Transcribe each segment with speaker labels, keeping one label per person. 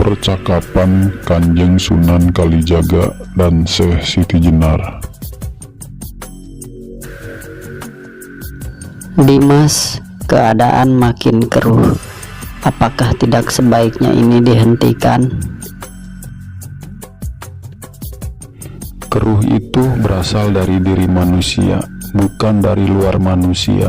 Speaker 1: Percakapan Kanjeng Sunan Kalijaga dan Syekh Siti Jenar.
Speaker 2: Dimas, keadaan makin keruh. Apakah tidak sebaiknya ini dihentikan?
Speaker 1: Keruh itu berasal dari diri manusia, bukan dari luar manusia.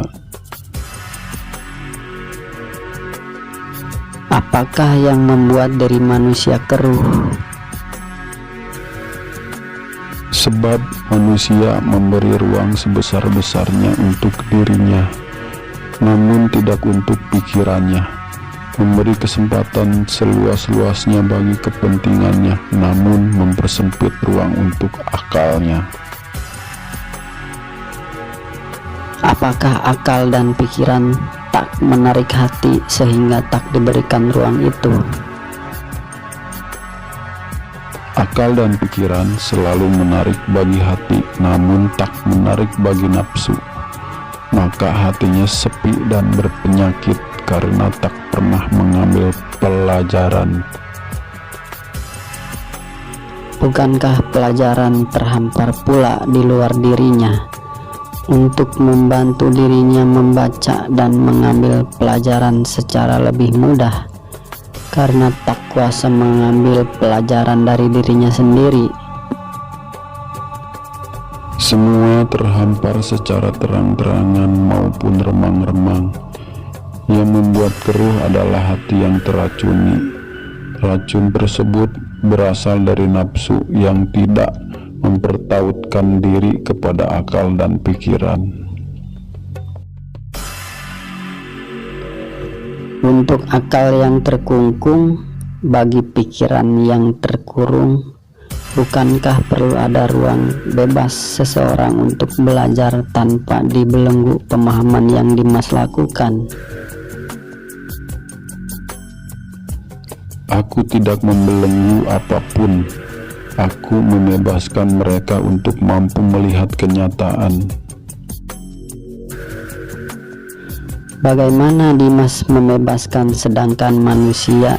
Speaker 2: Apakah yang membuat diri manusia keruh?
Speaker 1: Sebab manusia memberi ruang sebesar-besarnya untuk dirinya, namun tidak untuk pikirannya. Memberi kesempatan seluas-luasnya bagi kepentingannya, namun mempersempit ruang untuk akalnya.
Speaker 2: Apakah akal dan pikiran tak menarik hati sehingga tak diberikan ruang itu?
Speaker 1: Akal dan pikiran selalu menarik bagi hati, namun tak menarik bagi nafsu. Maka hatinya sepi dan berpenyakit karena tak pernah mengambil pelajaran.
Speaker 2: Bukankah pelajaran terhampar pula di luar dirinya untuk membantu dirinya membaca dan mengambil pelajaran secara lebih mudah, karena tak kuasa mengambil pelajaran dari dirinya sendiri?
Speaker 1: Semua terhampar secara terang-terangan maupun remang-remang. Yang membuat keruh adalah hati yang teracuni. Racun tersebut berasal dari nafsu yang tidak mempertautkan diri kepada akal dan pikiran.
Speaker 2: Untuk akal yang terkungkung, bagi pikiran yang terkurung, bukankah perlu ada ruang bebas seseorang untuk belajar tanpa dibelenggu pemahaman yang Dimas lakukan?
Speaker 1: Aku tidak membelenggu apapun. Aku membebaskan mereka untuk mampu melihat kenyataan.
Speaker 2: Bagaimana Dimas membebaskan sedangkan manusia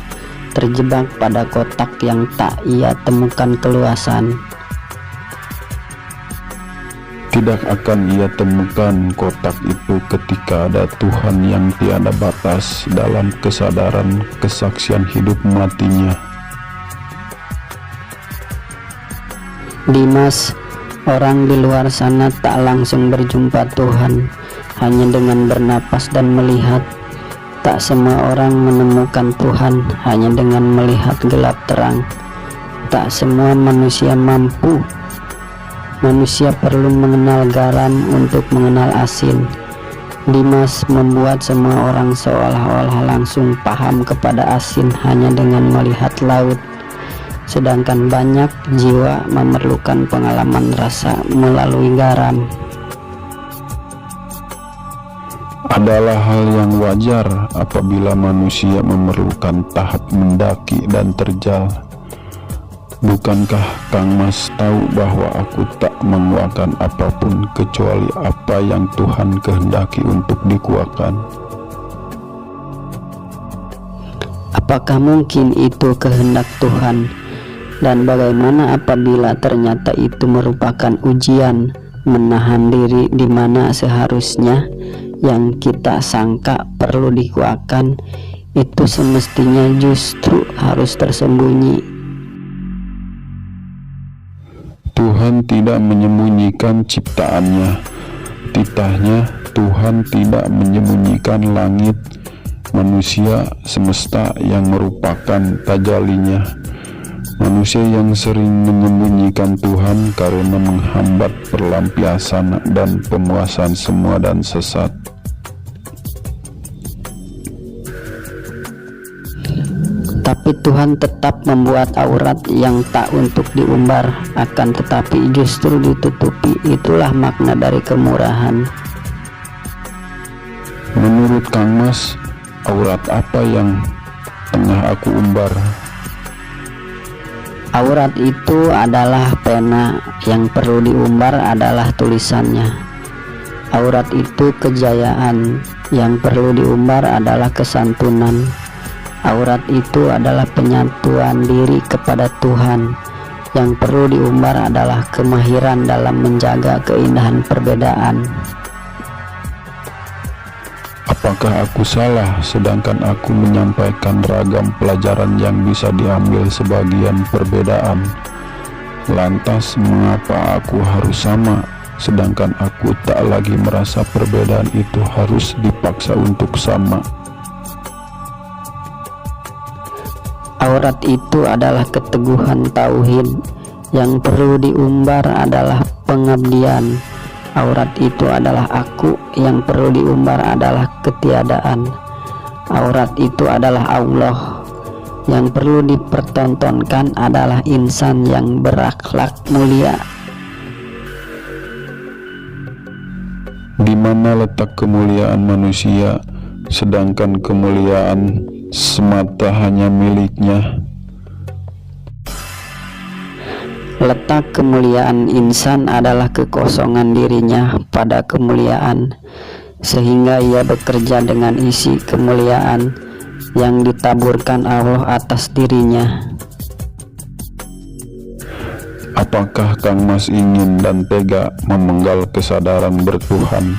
Speaker 2: terjebak pada kotak yang tak ia temukan keluasan?
Speaker 1: Tidak akan ia temukan kotak itu ketika ada Tuhan yang tiada batas dalam kesadaran kesaksian hidup matinya.
Speaker 2: Dimas, orang di luar sana tak langsung berjumpa Tuhan hanya dengan bernapas dan melihat. Tak semua orang menemukan Tuhan hanya dengan melihat gelap terang. Tak semua manusia mampu. Manusia perlu mengenal garam untuk mengenal asin. Dimas membuat semua orang seolah-olah langsung paham kepada asin hanya dengan melihat laut, sedangkan banyak jiwa memerlukan pengalaman rasa melalui garam.
Speaker 1: Adalah hal yang wajar apabila manusia memerlukan tahap mendaki dan terjal. Bukankah Kang Mas tahu bahwa aku tak menguakan apapun kecuali apa yang Tuhan kehendaki untuk dikuakan?
Speaker 2: Apakah mungkin itu kehendak Tuhan? Dan bagaimana apabila ternyata itu merupakan ujian menahan diri di mana seharusnya yang kita sangka perlu dikuakan itu semestinya justru harus tersembunyi?
Speaker 1: Tuhan tidak menyembunyikan ciptaannya, titahnya. Tuhan tidak menyembunyikan langit, manusia, semesta yang merupakan tajalinya. Manusia yang sering menyembunyikan Tuhan karena menghambat pelampiasan dan pemuasan semua dan sesat.
Speaker 2: Tapi Tuhan tetap membuat aurat yang tak untuk diumbar, akan tetapi justru ditutupi. Itulah makna dari kemurahan.
Speaker 1: Menurut Kang Mas, aurat apa yang tengah aku umbar?
Speaker 2: Aurat itu adalah pena, yang perlu diumbar adalah tulisannya. Aurat itu kejayaan, yang perlu diumbar adalah kesantunan. Aurat itu adalah penyatuan diri kepada Tuhan. Yang perlu diumbar adalah kemahiran dalam menjaga keindahan perbedaan.
Speaker 1: Apakah aku salah sedangkan aku menyampaikan ragam pelajaran yang bisa diambil sebagian perbedaan? Lantas mengapa aku harus sama sedangkan aku tak lagi merasa perbedaan itu harus dipaksa untuk sama?
Speaker 2: Aurat itu adalah keteguhan tauhid. Yang perlu diumbar adalah pengabdian. Aurat itu adalah aku. Yang perlu diumbar adalah ketiadaan. Aurat itu adalah Allah. Yang perlu dipertontonkan adalah insan yang berakhlak mulia.
Speaker 1: Di mana letak kemuliaan manusia sedangkan kemuliaan semata hanya miliknya?
Speaker 2: Letak kemuliaan insan adalah kekosongan dirinya pada kemuliaan, sehingga ia bekerja dengan isi kemuliaan yang ditaburkan Allah atas dirinya.
Speaker 1: Apakah Kang Mas ingin dan tega memenggal kesadaran bertuhan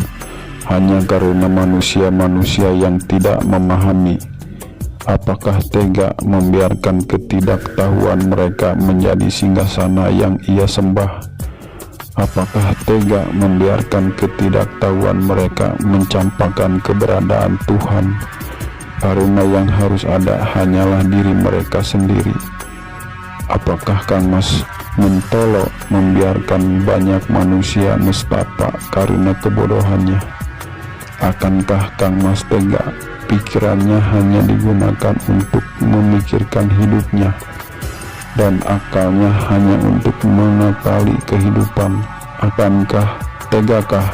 Speaker 1: hanya karena manusia-manusia yang tidak memahami? Apakah tega membiarkan ketidaktahuan mereka menjadi singgasana yang ia sembah? Apakah tega membiarkan ketidaktahuan mereka mencampakkan keberadaan Tuhan, karena yang harus ada hanyalah diri mereka sendiri? Apakah Kang Mas mentolo membiarkan banyak manusia nestapa karena kebodohannya? Akankah Kang Mas tega pikirannya hanya digunakan untuk memikirkan hidupnya dan akalnya hanya untuk mengakali kehidupan? Akankah tegakah?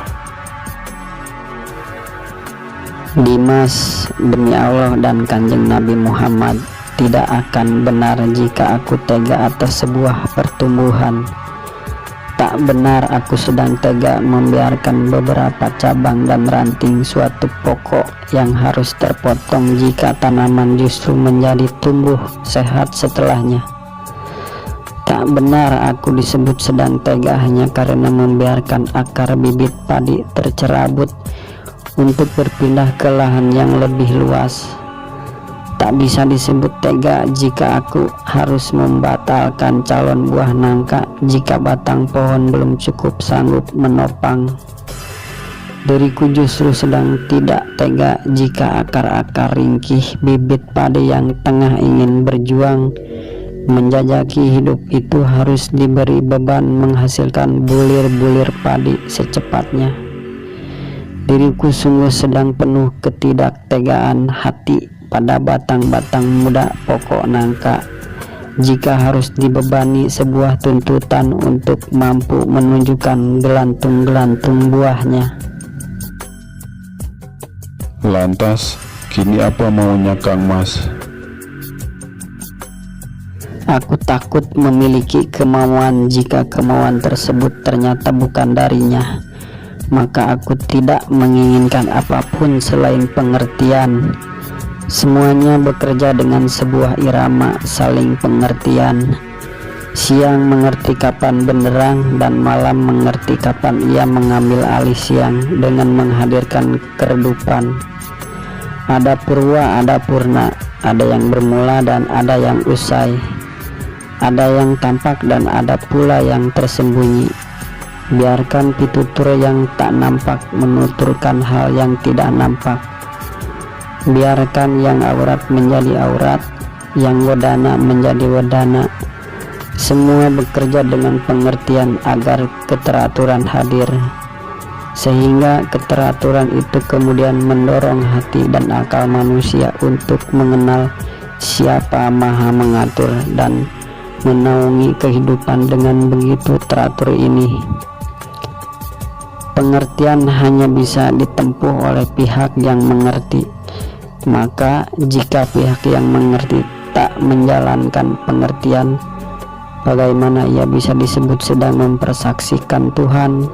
Speaker 2: Dimas, demi Allah dan Kanjeng Nabi Muhammad, tidak akan benar jika aku tega atas sebuah pertumbuhan. Tak benar aku sedang tega membiarkan beberapa cabang dan ranting suatu pokok yang harus terpotong jika tanaman justru menjadi tumbuh sehat setelahnya. Tak benar aku disebut sedang tega hanya karena membiarkan akar bibit padi tercerabut untuk berpindah ke lahan yang lebih luas. Tak bisa disebut tega jika aku harus membatalkan calon buah nangka jika batang pohon belum cukup sanggup menopang. Diriku justru sedang tidak tega jika akar-akar ringkih bibit padi yang tengah ingin berjuang menjajaki hidup itu harus diberi beban menghasilkan bulir-bulir padi secepatnya. Diriku sungguh sedang penuh ketidaktegaan hati pada batang-batang muda pokok nangka jika harus dibebani sebuah tuntutan untuk mampu menunjukkan gelantung-gelantung buahnya.
Speaker 1: Lantas, kini apa maunya Kang Mas?
Speaker 2: Aku takut memiliki kemauan jika kemauan tersebut ternyata bukan darinya. Maka aku tidak menginginkan apapun selain pengertian. Semuanya bekerja dengan sebuah irama saling pengertian. Siang mengerti kapan benderang dan malam mengerti kapan ia mengambil alih siang dengan menghadirkan keredupan. Ada purwa, ada purna, ada yang bermula dan ada yang usai. Ada yang tampak dan ada pula yang tersembunyi. Biarkan pitutur yang tak nampak menuturkan hal yang tidak nampak. Biarkan yang aurat menjadi aurat, yang wedana menjadi wedana. Semua bekerja dengan pengertian agar keteraturan hadir, sehingga keteraturan itu kemudian mendorong hati dan akal manusia untuk mengenal siapa Maha Mengatur dan menaungi kehidupan dengan begitu teratur ini. Pengertian hanya bisa ditempuh oleh pihak yang mengerti. Maka jika pihak yang mengerti tak menjalankan pengertian, bagaimana ia bisa disebut sedang mempersaksikan Tuhan,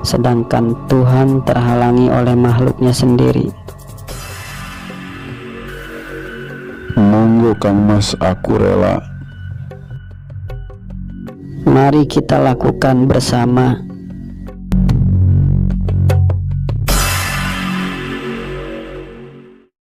Speaker 2: sedangkan Tuhan terhalangi oleh makhluknya sendiri?
Speaker 1: Ayo Kang Mas, aku rela.
Speaker 2: Mari kita lakukan bersama.